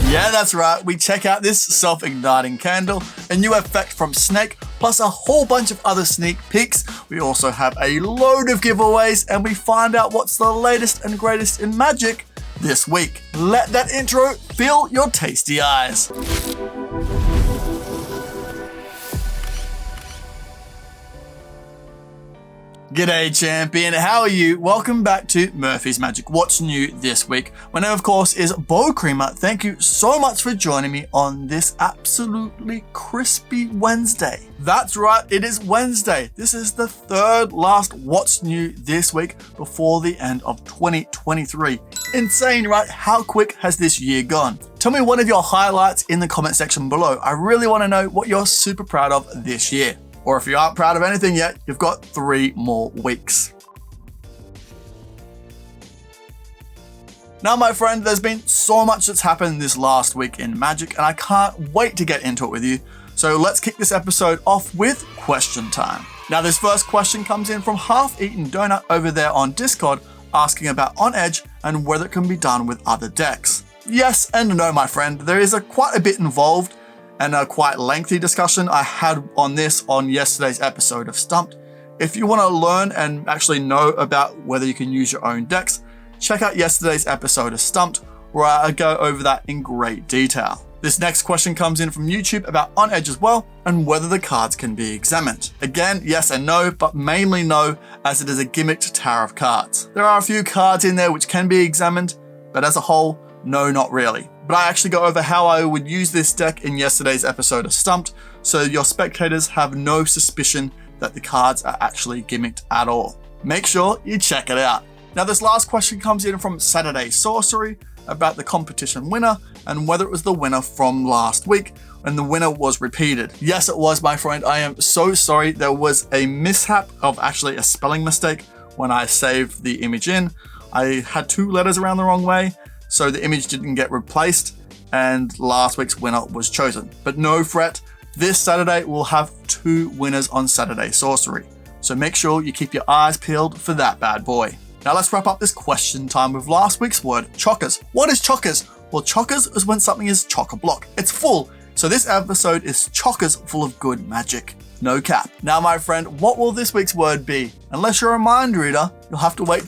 Yeah, that's right. We check out this self-igniting candle, a new effect from Snake, plus a whole bunch of other sneak peeks. We also have a load of giveaways, and we find out what's the latest and greatest in Magic this week. Let that intro fill your tasty eyes. G'day champion, how are you? Welcome back to Murphy's Magic. What's new this week? My name of course is Bo Creamer. Thank you so much for joining me on this absolutely crispy Wednesday. That's right, it is Wednesday. This is the third last What's New this week before the end of 2023. Insane, right? How quick has this year gone? Tell me one of your highlights in the comment section below. I really want to know what you're super proud of this year. Or if you aren't proud of anything yet, you've got 3 more weeks. Now, my friend, there's been so much that's happened this last week in Magic, and I can't wait to get into it with you. So let's kick this episode off with question time. Now, this first question comes in from Half Eaten Donut over there on Discord, asking about On Edge and whether it can be done with other decks. Yes and no, my friend. There is quite a bit involved, and a quite lengthy discussion I had on this on yesterday's episode of Stumped. If you want to learn and actually know about whether you can use your own decks, check out yesterday's episode of Stumped, where I go over that in great detail. This next question comes in from YouTube about On Edge as well, and whether the cards can be examined. Again, yes and no, but mainly no, as it is a gimmicked tower of cards. There are a few cards in there which can be examined, but as a whole, no, not really. But I actually go over how I would use this deck in yesterday's episode of Stumped, so your spectators have no suspicion that the cards are actually gimmicked at all. Make sure you check it out. Now, this last question comes in from Saturday Sorcery about the competition winner and whether it was the winner from last week, and the winner was repeated. Yes, it was, my friend. I am so sorry. There was a mishap of actually a spelling mistake when I saved the image in. I had 2 letters around the wrong way, so the image didn't get replaced, and last week's winner was chosen. But no fret, this Saturday we'll have 2 winners on Saturday Sorcery. So make sure you keep your eyes peeled for that bad boy. Now let's wrap up this question time with last week's word, chockers. What is chockers? Well, chockers is when something is chock-a-block. It's full. So this episode is chockers full of good magic. No cap. Now, my friend, what will this week's word be? Unless you're a mind reader, you'll have to wait.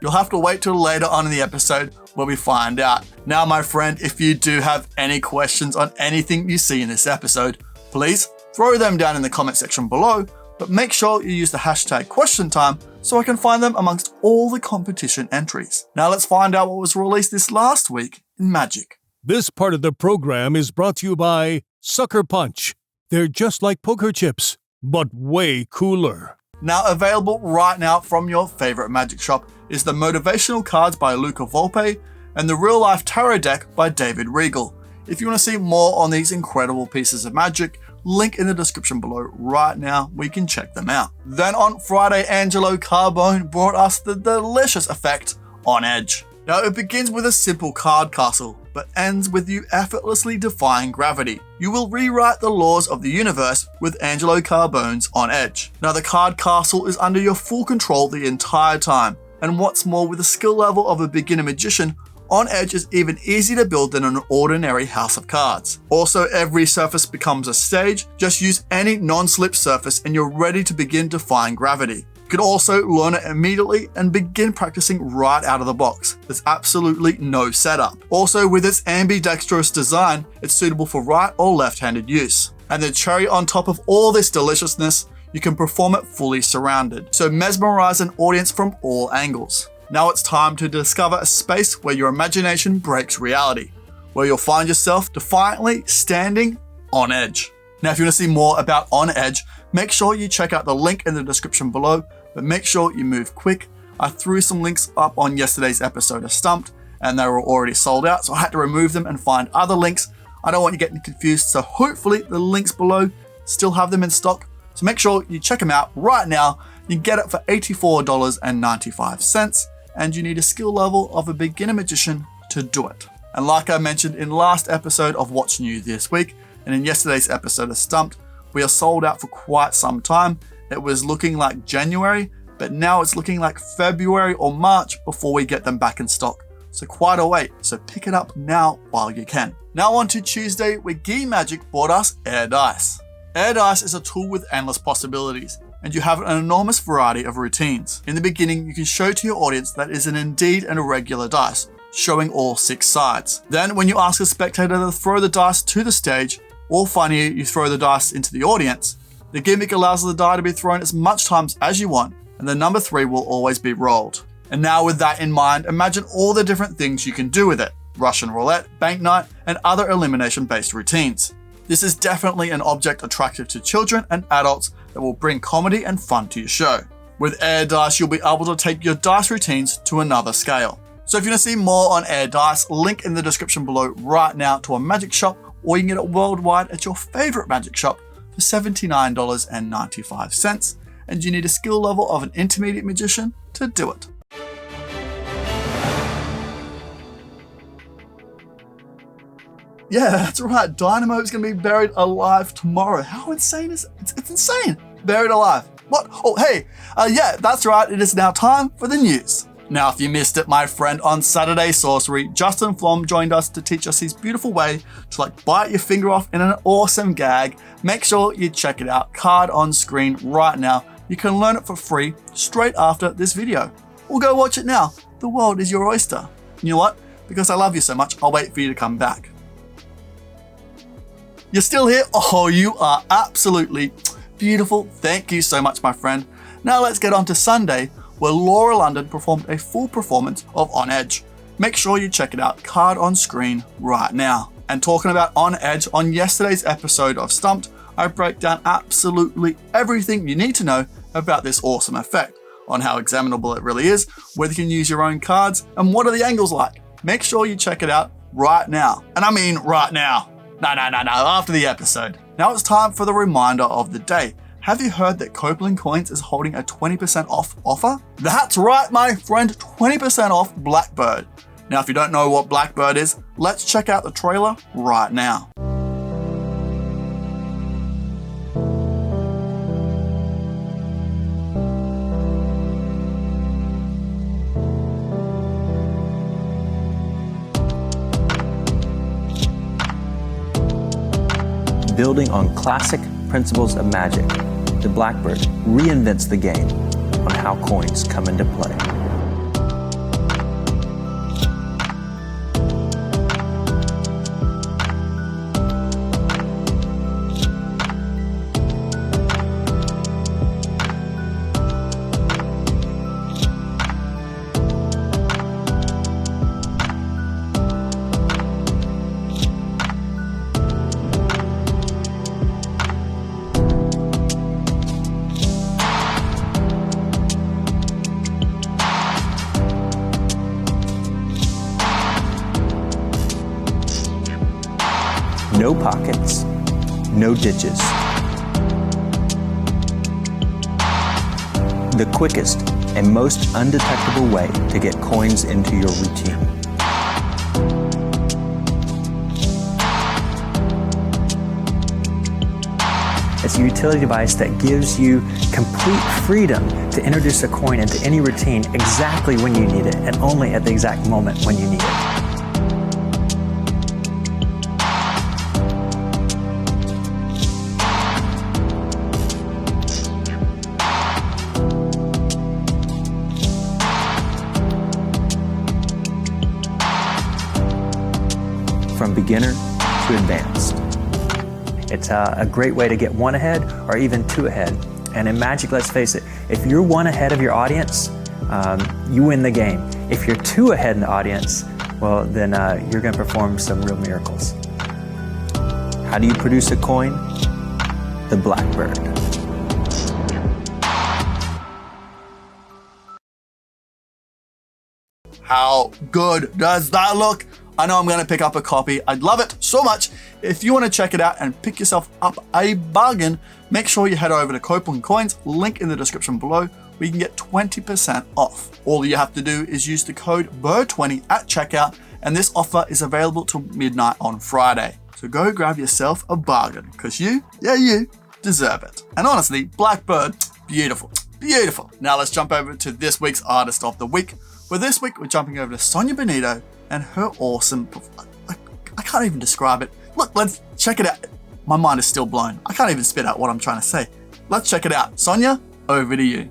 You'll have to wait till later on in the episode where we find out. Now, my friend, if you do have any questions on anything you see in this episode, please throw them down in the comment section below, but make sure you use the hashtag question time so I can find them amongst all the competition entries. Now let's find out what was released this last week in Magic. This part of the program is brought to you by Sucker Punch. They're just like poker chips, but way cooler. Now available right now from your favorite Magic shop is the Motivational cards by Luca Volpe and the Real Life Tarot deck by David Regal. If you want to see more on these incredible pieces of Magic, link in the description below right now, we can check them out. Then on Friday, Angelo Carbone brought us the delicious effect On Edge. Now it begins with a simple card castle, but ends with you effortlessly defying gravity. You will rewrite the laws of the universe with Angelo Carbone's On Edge. Now the card castle is under your full control the entire time, and what's more, with the skill level of a beginner magician, On Edge is even easier to build than an ordinary house of cards. Also, every surface becomes a stage. Just use any non-slip surface and you're ready to begin defying gravity. You can also learn it immediately and begin practicing right out of the box. There's absolutely no setup. Also, with its ambidextrous design, it's suitable for right or left-handed use. And the cherry on top of all this deliciousness, you can perform it fully surrounded, so mesmerize an audience from all angles. Now it's time to discover a space where your imagination breaks reality, where you'll find yourself defiantly standing on edge. Now, if you want to see more about On Edge, make sure you check out the link in the description below, but make sure you move quick. I threw some links up on yesterday's episode of Stumped, and they were already sold out, so I had to remove them and find other links. I don't want you getting confused, so hopefully the links below still have them in stock. So make sure you check them out right now. You can get it for $84.95, and you need a skill level of a beginner magician to do it. And like I mentioned in last episode of What's New This Week, and in yesterday's episode of Stumped, we are sold out for quite some time. It was looking like January, but now it's looking like February or March before we get them back in stock. so quite a wait, so pick it up now while you can. Now on to Tuesday, where Gear Magic brought us Air Dice. Air Dice is a tool with endless possibilities, and you have an enormous variety of routines. In the beginning, you can show to your audience that it is indeed an irregular dice, showing all 6 sides. Then, when you ask a spectator to throw the dice to the stage, or funnier, you throw the dice into the audience, the gimmick allows the die to be thrown as much times as you want, and the number 3 will always be rolled. And now with that in mind, imagine all the different things you can do with it: Russian roulette, bank night, and other elimination-based routines. This is definitely an object attractive to children and adults that will bring comedy and fun to your show. With Air Dice, you'll be able to take your dice routines to another scale. So if you want to see more on Air Dice, link in the description below right now to a magic shop, or you can get it worldwide at your favorite magic shop for $79.95, and you need a skill level of an intermediate magician to do it. Yeah, that's right. Dynamo is going to be buried alive tomorrow. How insane is it? It's insane. Buried alive. What? Oh, hey. Yeah, that's right. It is now time for the news. Now, if you missed it, my friend, on Saturday Sorcery, Justin Flom joined us to teach us his beautiful way to bite your finger off in an awesome gag. Make sure you check it out. Card on screen right now. You can learn it for free straight after this video. Or go watch it now. The world is your oyster. You know what? Because I love you so much, I'll wait for you to come back. You're still here? Oh, you are absolutely beautiful. Thank you so much, my friend. Now let's get on to Sunday, where Laura London performed a full performance of On Edge. Make sure you check it out, card on screen right now. And talking about On Edge, on yesterday's episode of Stumped, I break down absolutely everything you need to know about this awesome effect, on how examinable it really is, whether you can use your own cards, and what are the angles like. Make sure you check it out right now. And I mean right now. No, after the episode. Now it's time for the reminder of the day. Have you heard that Copeland Coins is holding a 20% off offer? That's right, my friend, 20% off Blackbird. Now, if you don't know what Blackbird is, let's check out the trailer right now. Building on classic principles of magic, the Blackbird reinvents the game on how coins come into play. No pockets, no ditches. The quickest and most undetectable way to get coins into your routine. It's a utility device that gives you complete freedom to introduce a coin into any routine exactly when you need it and only at the exact moment when you need it. From beginner to advanced. It's a great way to get one ahead or even two ahead. And in Magic, let's face it, if you're one ahead of your audience, you win the game. If you're two ahead in the audience, well, then you're going to perform some real miracles. How do you produce a coin? The Blackbird. How good does that look? I know I'm going to pick up a copy. I'd love it so much. If you want to check it out and pick yourself up a bargain, make sure you head over to Copeland Coins, link in the description below, where you can get 20% off. All you have to do is use the code BIRD20 at checkout, and this offer is available till midnight on Friday. So go grab yourself a bargain, because you deserve it. And honestly, Blackbird, beautiful. Beautiful. Now let's jump over to this week's Artist of the Week, where this week we're jumping over to Sonia Benito and her awesome... I can't even describe it. Look, let's check it out. My mind is still blown. I can't even spit out what I'm trying to say. Let's check it out. Sonia, over to you.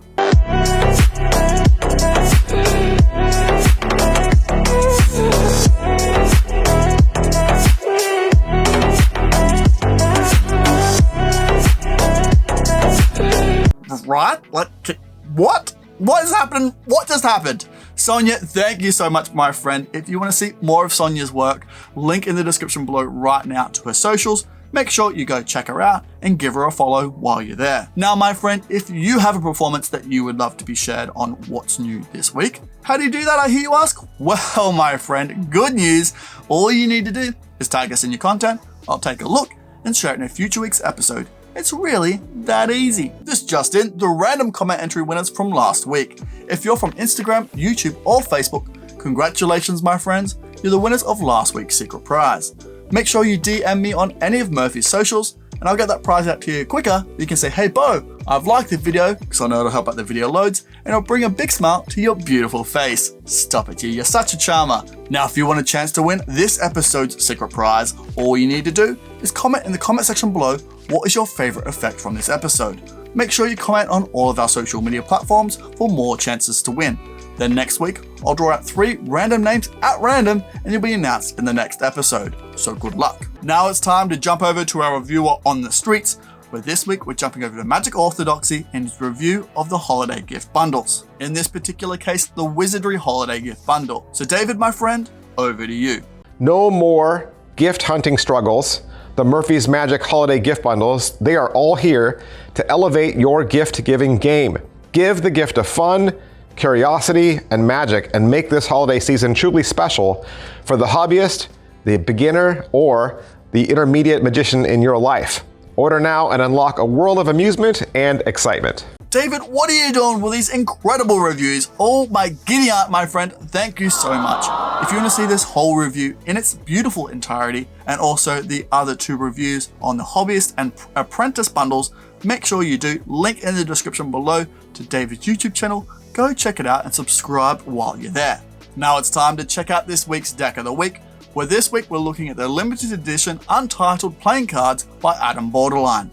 Right? What? What is happening? What just happened? Sonia, thank you so much, my friend. If you want to see more of Sonia's work, link in the description below right now to her socials. Make sure you go check her out and give her a follow while you're there. Now, my friend, if you have a performance that you would love to be shared on What's New This Week, how do you do that, I hear you ask? Well, my friend, good news. All you need to do is tag us in your content. I'll take a look and share it in a future week's episode. It's really that easy. This just in, the random comment entry winners from last week. If you're from Instagram, YouTube, or Facebook, congratulations, my friends. You're the winners of last week's secret prize. Make sure you DM me on any of Murphy's socials, and I'll get that prize out to you quicker. You can say, hey Bo, I've liked the video, because I know it'll help out the video loads, and it'll bring a big smile to your beautiful face. Stop it, you're such a charmer. Now, if you want a chance to win this episode's secret prize, all you need to do is comment in the comment section below what is your favorite effect from this episode. Make sure you comment on all of our social media platforms for more chances to win. Then next week, I'll draw out 3 random names at random and you'll be announced in the next episode. So good luck. Now it's time to jump over to our reviewer on the streets, where this week we're jumping over to Magic Orthodoxy and his review of the holiday gift bundles. In this particular case, the Wizardry holiday gift bundle. So David, my friend, over to you. No more gift hunting struggles. The Murphy's Magic holiday gift bundles, they are all here to elevate your gift giving game. Give the gift of fun, curiosity, and magic, and make this holiday season truly special for the hobbyist, the beginner, or the intermediate magician in your life. Order now and unlock a world of amusement and excitement. David, what are you doing with these incredible reviews? Oh my giddy aunt, my friend, thank you so much. If you want to see this whole review in its beautiful entirety, and also the other 2 reviews on the Hobbyist and Apprentice bundles, make sure you do. Link in the description below to David's YouTube channel. Go check it out and subscribe while you're there. Now it's time to check out this week's Deck of the Week, where this week we're looking at the limited edition Untitled playing cards by Adam Borderline.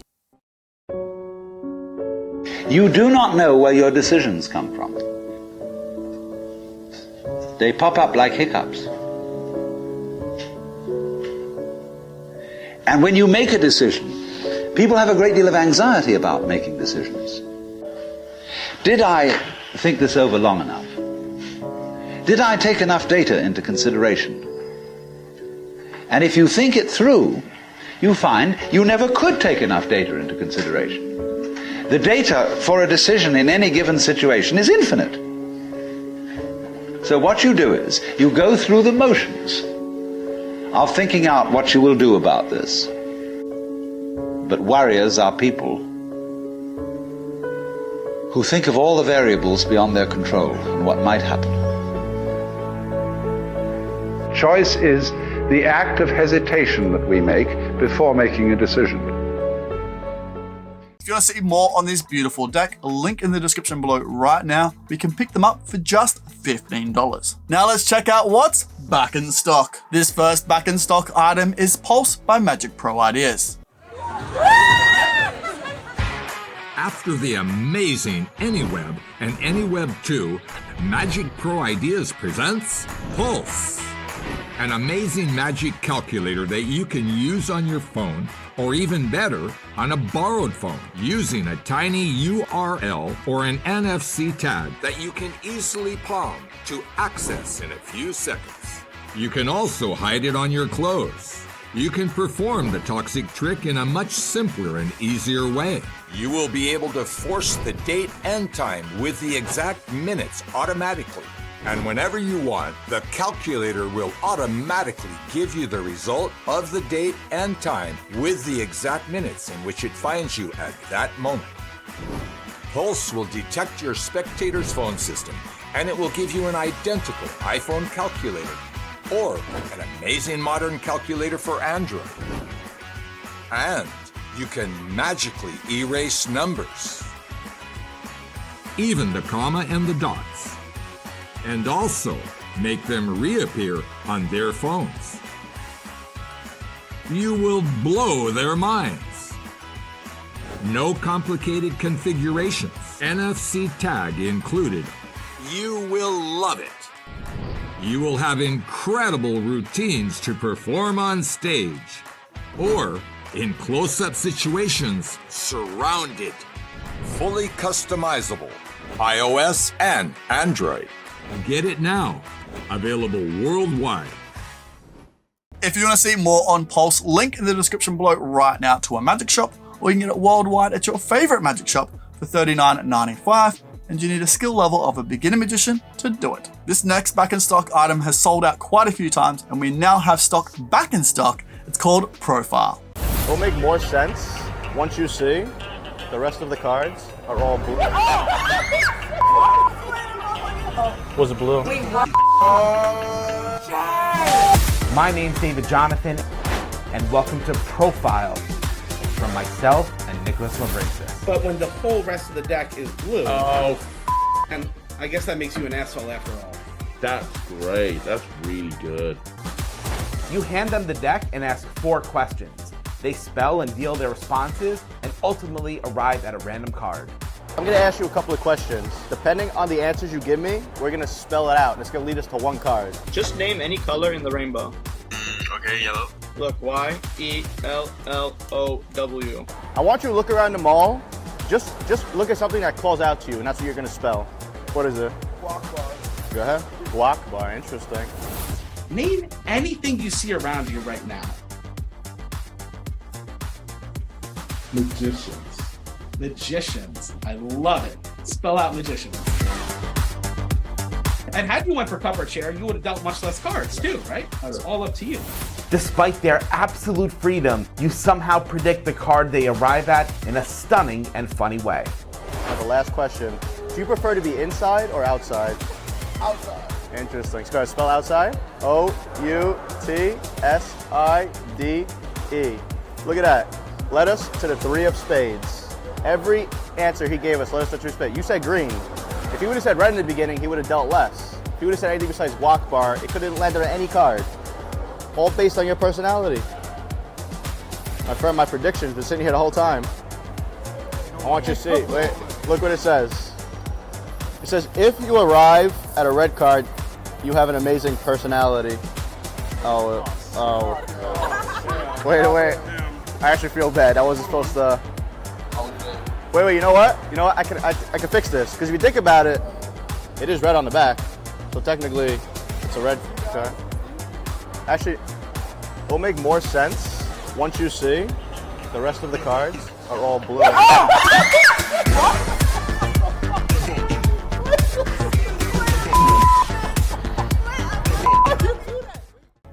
You do not know where your decisions come from. They pop up like hiccups. And when you make a decision, people have a great deal of anxiety about making decisions. Did I think this over long enough? Did I take enough data into consideration? And if you think it through, you find you never could take enough data into consideration. The data for a decision in any given situation is infinite. So what you do is, you go through the motions of thinking out what you will do about this. But warriors are people who think of all the variables beyond their control and what might happen. Choice is the act of hesitation that we make before making a decision. If you want to see more on this beautiful deck, a link in the description below right now. We can pick them up for just $15. Now let's check out what's back in stock. This first back in stock item is Pulse by Magic Pro Ideas. After the amazing AnyWeb and AnyWeb 2, Magic Pro Ideas presents Pulse, an amazing magic calculator that you can use on your phone, or even better, on a borrowed phone, using a tiny URL or an NFC tag that you can easily palm to access in a few seconds. You can also hide it on your clothes. You can perform the toxic trick in a much simpler and easier way. You will be able to force the date and time with the exact minutes automatically. And whenever you want, the calculator will automatically give you the result of the date and time with the exact minutes in which it finds you at that moment. Pulse will detect your spectator's phone system, and it will give you an identical iPhone calculator or an amazing modern calculator for Android. And you can magically erase numbers. even the comma and the dots. And also make them reappear on their phones. You will blow their minds. No complicated configurations. NFC tag included. You will love it. You will have incredible routines to perform on stage or in close-up situations surrounded. Fully customizable. iOS and Android. Get it now. Available worldwide. If you want to see more on Pulse, link in the description below right now to a magic shop, or you can get it worldwide at your favorite magic shop for $39.95, and you need a skill level of a beginner magician to do it. This next back in stock item has sold out quite a few times, and we now have stock back in stock. It's called Profile. It'll make more sense once you see the rest of the cards are all blue. Was it blue? My name's David Jonathan, and welcome to Profile from myself and Nicholas Labraces. But when the whole rest of the deck is blue, and I guess that makes you an asshole after all. That's great. That's really good. You hand them the deck and ask 4 questions. They spell and deal their responses and ultimately arrive at a random card. I'm going to ask you a couple of questions. Depending on the answers you give me, we're going to spell it out, and it's going to lead us to one card. Just name any color in the rainbow. Okay, yellow. Look, Y-E-L-L-O-W. I want you to look around the mall. Just look at something that calls out to you, and that's what you're going to spell. What is it? Guac bar. Go ahead. Guac bar. Interesting. Name anything you see around you right now. Magicians. Magicians. I love it. Spell out magicians. And had you went for cup or chair, you would have dealt much less cards too, right? That's all up to you. Despite their absolute freedom, you somehow predict the card they arrive at in a stunning and funny way. Now the last question. Do you prefer to be inside or outside? Outside. Interesting. So spell outside. O-U-T-S-I-D-E. Look at that. Led us to the 3 of spades. Every answer he gave us led us to 3 of spades. You said green. If he would have said red in the beginning, he would have dealt less. If he would have said anything besides guac bar, it could have landed on any card. All based on your personality. My friend, my prediction's been sitting here the whole time. I want you to see. Wait, look what it says. It says, if you arrive at a red card, you have an amazing personality. Wait. I actually feel bad. I wasn't supposed to. Wait. You know what? I can fix this. Because if you think about it, it is red on the back. So technically, it's a red card. Actually, it'll make more sense once you see the rest of the cards are all blue.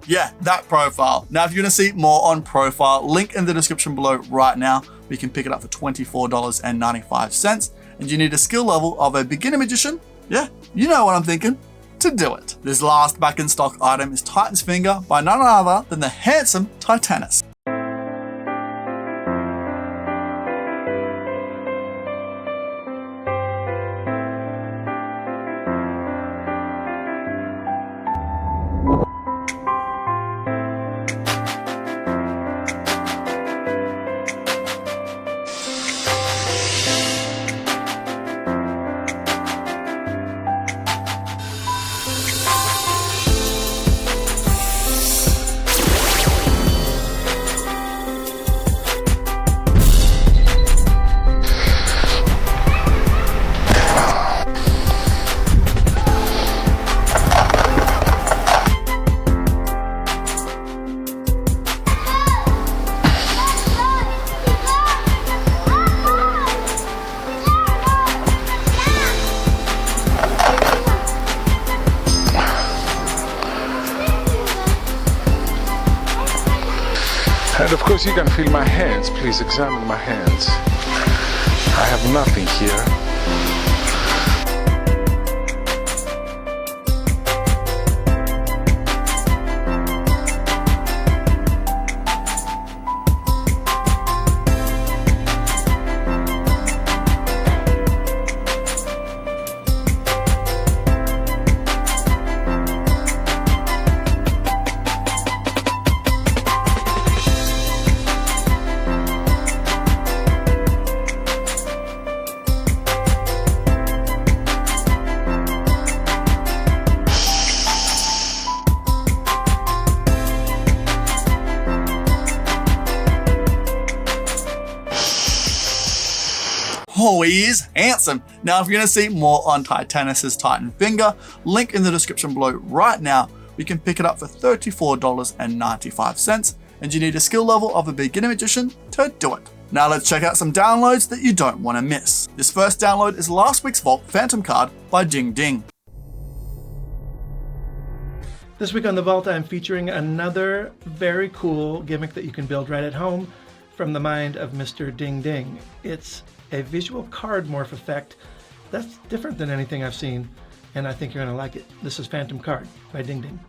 Yeah, that Profile. Now, if you're going to see more on Profile, link in the description below right now. We can pick it up for $24.95. And you need a skill level of a beginner magician. Yeah, you know what I'm thinking. To do it. This last back in stock item is Titan's Finger by none other than the handsome Titanus. And of course you can feel my hands. Please examine my hands. I have nothing here. he is handsome. Now, if you're going to see more on Titanus' Titan Finger, link in the description below right now. We can pick it up for $34.95, and you need a skill level of a beginner magician to do it. Now let's check out some downloads that you don't want to miss. This first download is last week's Vault Phantom card by Ding Ding. This week on The Vault, I'm featuring another very cool gimmick that you can build right at home from the mind of Mr. Ding Ding. It's a visual card morph effect that's different than anything I've seen, and I think you're going to like it. This is Phantom Card by Ding Ding.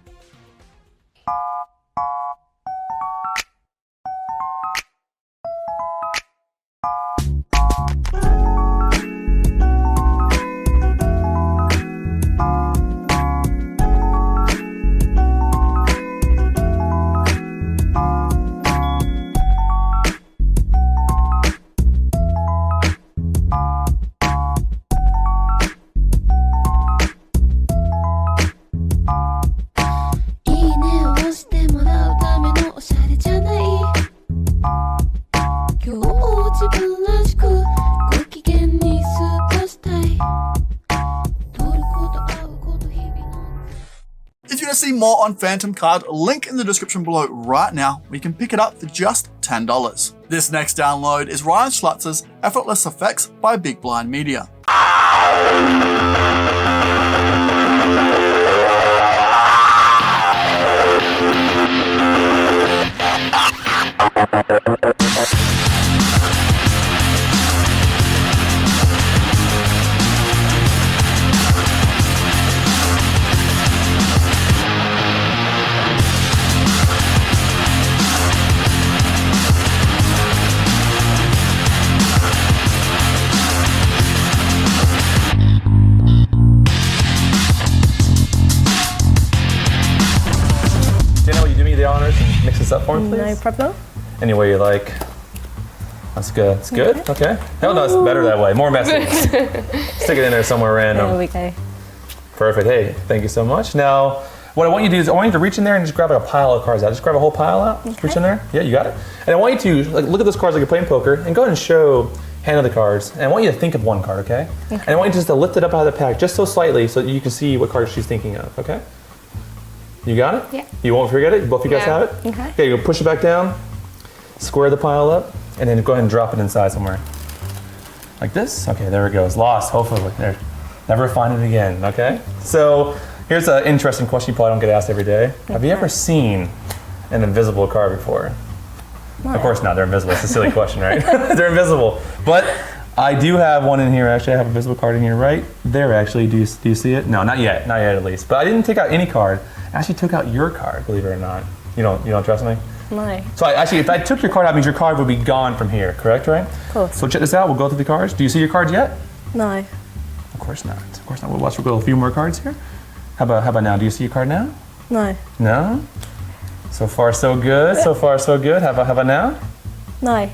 If you want to see more on Phantom Card, link in the description below right now. We can pick it up for just $10. This next download is Ryan Schlutz's Effortless Effects by Big Blind Media. Mix this up for me, please. No problem. Any way you like. That's good. It's good? Okay. Hell no, it's better that way. More messy. Stick it in there somewhere random. There we go. Perfect. Hey, thank you so much. Now, what I want you to do is I want you to reach in there and just grab like a pile of cards out. Just grab a whole pile out. Okay. Reach in there. Yeah, you got it. And I want you to look at those cards like you're playing poker and go ahead and handle the cards. And I want you to think of one card, okay? And I want you just to lift it up out of the pack just so slightly so that you can see what card she's thinking of, okay? You got it? Yeah. You won't forget it? Both of you guys have it? Okay. Okay, you go push it back down, square the pile up, and then go ahead and drop it inside somewhere. Like this? Okay, there it goes. Lost, hopefully. There. Never find it again, okay? So here's an interesting question you probably don't get asked every day. Okay. Have you ever seen an invisible card before? No. Of course not, they're invisible. It's a silly question, right? They're invisible. But I do have one in here, actually. I have a visible card in here right there, actually. Do you see it? No, not yet at least. But I didn't take out any card. I actually took out your card, believe it or not. You don't trust me? No. So if I took your card out, it means your card would be gone from here, correct, right? Of course. So check this out, we'll go through the cards. Do you see your cards yet? No. Of course not. We'll watch, we'll go a few more cards here. How about now? Do you see your card now? No. No? So far so good, How about now? No.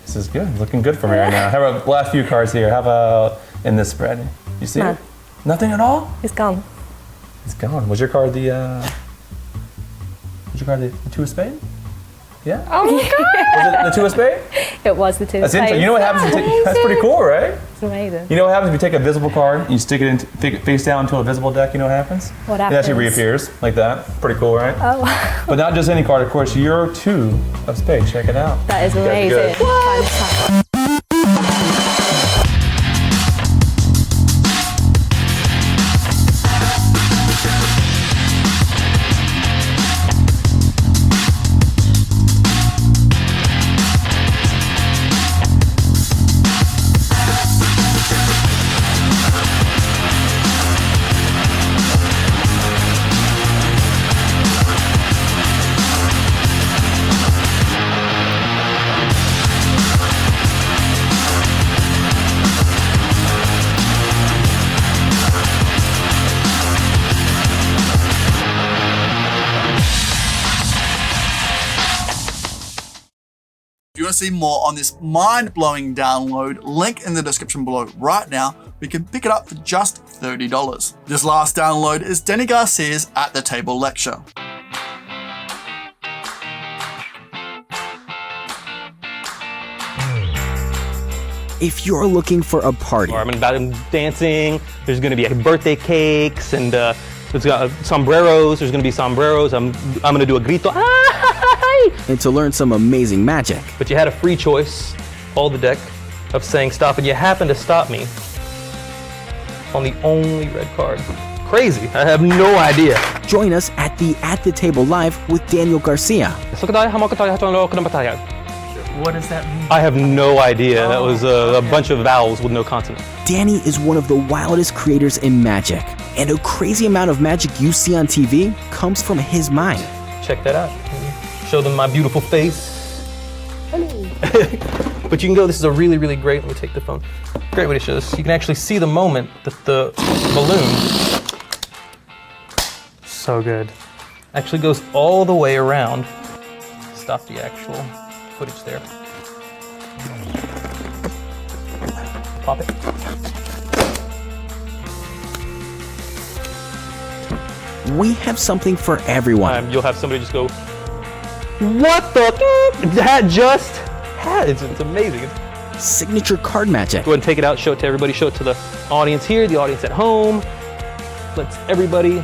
This is good, looking good for me right now. How about the last few cards here? How about in this spread? You see it? Nothing at all? It's gone. It's gone. Was your card the Two of Spades? Yeah? Oh my God! Was it the Two of Spades? It was the Two of Spades. You know what happens? That's pretty cool, right? It's amazing. You know what happens if you take a visible card and you stick it face down into a visible deck? You know what happens? What happens? It actually reappears like that. Pretty cool, right? Oh. But not just any card, of course. Your Two of Spades. Check it out. That is amazing. What? If you want to see more on this mind-blowing download, link in the description below right now. We can pick it up for just $30. This last download is Denny Garcia's At the Table lecture. if you're looking for a party. I'm about dancing, there's gonna be birthday cakes and there's got sombreros, there's gonna be sombreros, I'm gonna do a grito. And to learn some amazing magic. But you had a free choice, all the deck, of saying stop, and you happened to stop me on the only red card. Crazy, I have no idea. Join us at the Table Live with Daniel Garcia. What does that mean? I have no idea. That was a bunch of vowels with no consonant. Danny is one of the wildest creators in Magic, and a crazy amount of magic you see on TV comes from his mind. Check that out. Show them my beautiful face. But you can go, this is a really, really great, let me take the phone. Great way to show this. You can actually see the moment that the balloon, so good, actually goes all the way around. Stop the actual footage there. Pop it. We have something for everyone. You'll have somebody just go, what the? That just had, it's amazing. Signature card magic. Go ahead and take it out, show it to everybody, show it to the audience here, the audience at home. Let's everybody,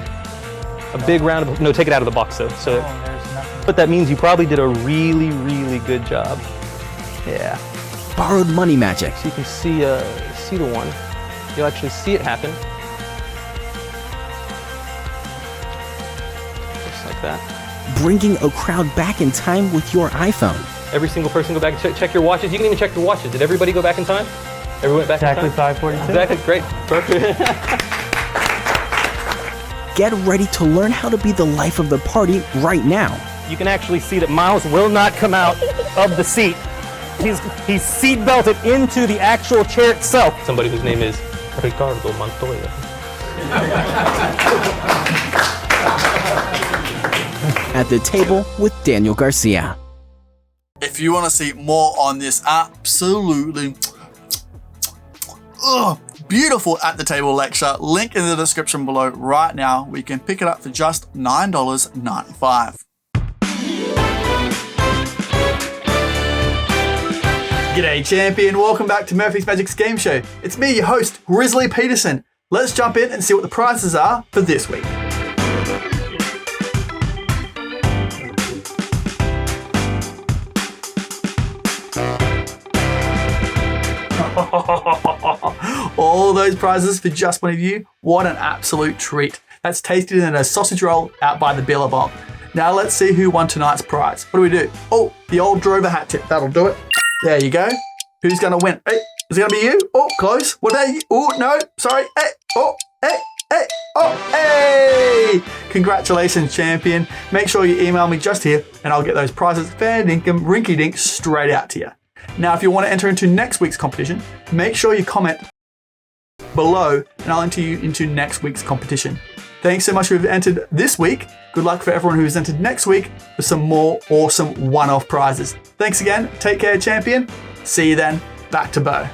a big round of, no, take it out of the box though. So, but that means you probably did a really, really good job. Yeah. Borrowed money magic. So you can see the one. You'll actually see it happen. Just like that. Bringing a crowd back in time with your iPhone. Every single person go back and check your watches. You can even check your watches. Did everybody go back in time? Everyone went back Exactly in time? 5:42. Exactly, great, perfect. Get ready to learn how to be the life of the party right now. You can actually see that Miles will not come out of the seat. He's seat belted into the actual chair itself. Somebody whose name is Ricardo Montoya. At the Table with Daniel Garcia. If you want to see more on this absolutely beautiful At the Table lecture, link in the description below right now, where you can pick it up for just $9.95. G'day champion, welcome back to Murphy's Magic's game show. It's me, your host, Grizzly Peterson. Let's jump in and see what the prizes are for this week. All those prizes for just one of you. What an absolute treat. That's tasted in a sausage roll out by the Billabong. Now let's see who won tonight's prize. What do? Oh, the old Drover hat tip. That'll do it. There you go. Who's going to win? Hey, is it going to be you? Oh, close. What are you? Oh, no. Sorry. Hey. Oh, hey. Hey. Oh, hey. Congratulations, champion. Make sure you email me just here and I'll get those prizes fair dinkum rinky dink straight out to you. Now, if you want to enter into next week's competition, make sure you comment below and I'll enter you into next week's competition. Thanks so much for who've entered this week. Good luck for everyone who's entered next week for some more awesome one-off prizes. Thanks again. Take care, champion. See you then. Back to Bo.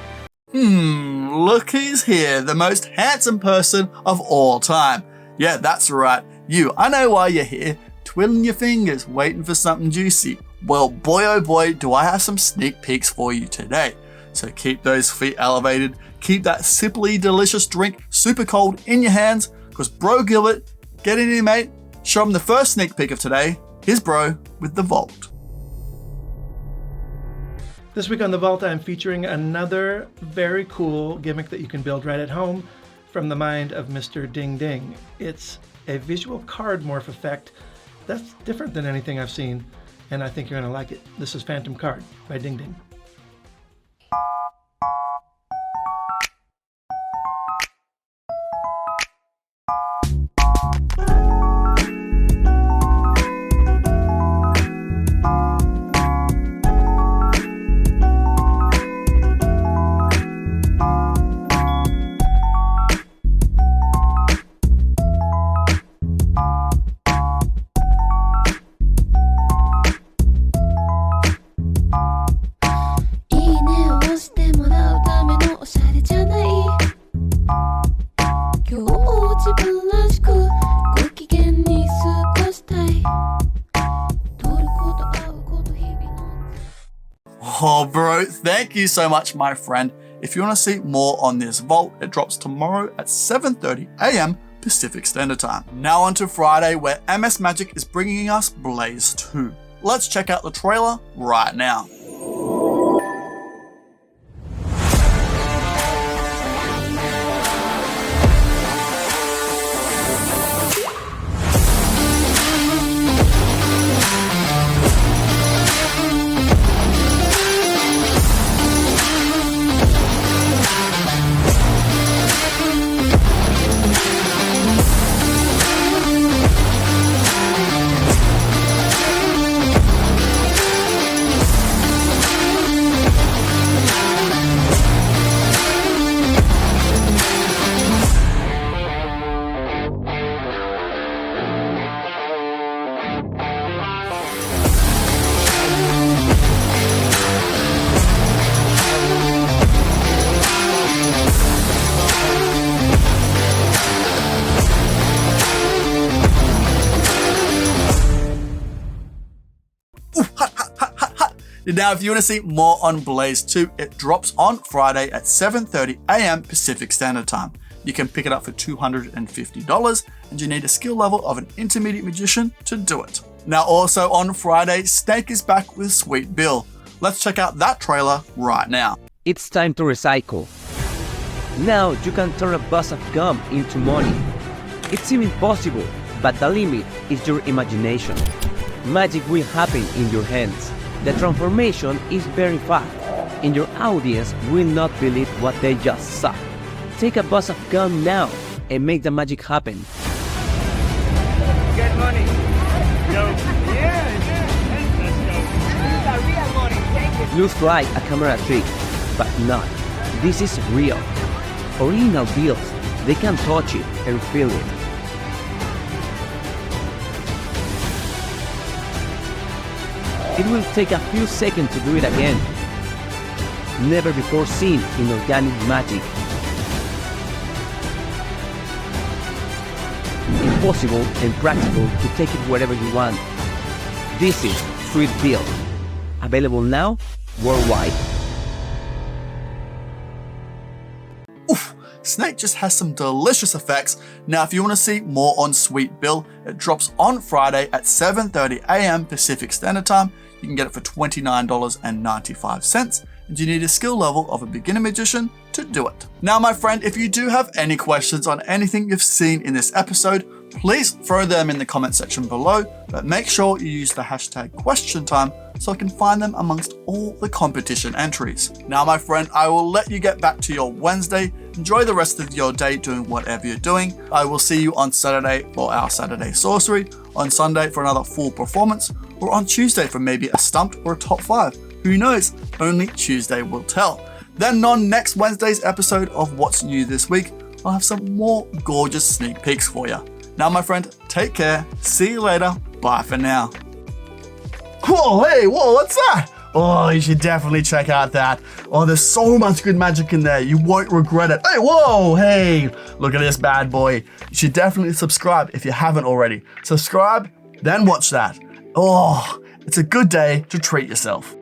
Look who's here, the most handsome person of all time. Yeah, that's right. You. I know why you're here. Twiddling your fingers, waiting for something juicy. Well, boy oh boy, do I have some sneak peeks for you today. So keep those feet elevated, keep that sippily delicious drink super cold in your hands, because Bro Gilbert, get in here mate, show him the first sneak peek of today. Here's Bro with the Vault. This week on The Vault, I'm featuring another very cool gimmick that you can build right at home from the mind of Mr. Ding Ding. It's a visual card morph effect that's different than anything I've seen, and I think you're going to like it. This is Phantom Card by Ding Ding. Oh, bro, thank you so much, my friend. If you want to see more on this vault, it drops tomorrow at 7:30 a.m. Pacific Standard Time. Now on to Friday, where MS Magic is bringing us Blaze 2. Let's check out the trailer right now. Now, if you want to see more on Blaze 2, it drops on Friday at 7:30 a.m. Pacific Standard Time. You can pick it up for $250, and you need a skill level of an intermediate magician to do it. Now, also on Friday, Snake is back with Sweet Bill. Let's check out that trailer right now. It's time to recycle. Now you can turn a bus of gum into money. It seems impossible, but the limit is your imagination. Magic will happen in your hands. The transformation is very fast, and your audience will not believe what they just saw. Take a bus of gum now and make the magic happen. Get money. Go. Let's go. Real money. Take it. Looks like a camera trick, but not. This is real. Original bills, they can touch it and feel it. It will take a few seconds to do it again. Never before seen in organic magic. Impossible and practical to take it wherever you want. This is Sweet Bill. Available now worldwide. Snake just has some delicious effects. Now, if you want to see more on Sweet Bill, it drops on Friday at 7:30 a.m. Pacific Standard Time. You can get it for $29.95, and you need a skill level of a beginner magician to do it. Now, my friend, if you do have any questions on anything you've seen in this episode, please throw them in the comment section below, but make sure you use the hashtag QuestionTime so I can find them amongst all the competition entries. Now, my friend, I will let you get back to your Wednesday. Enjoy the rest of your day doing whatever you're doing. I will see you on Saturday for our Saturday Sorcery, on Sunday for another full performance, or on Tuesday for maybe a Stumped or a top 5. Who knows? Only Tuesday will tell. Then on next Wednesday's episode of What's New This Week, I'll have some more gorgeous sneak peeks for you. Now, my friend, take care. See you later. Bye for now. Whoa, hey, whoa, what's that? Oh, you should definitely check out that. Oh, there's so much good magic in there. You won't regret it. Hey, whoa, hey, look at this bad boy. You should definitely subscribe if you haven't already. Subscribe, then watch that. Oh, it's a good day to treat yourself.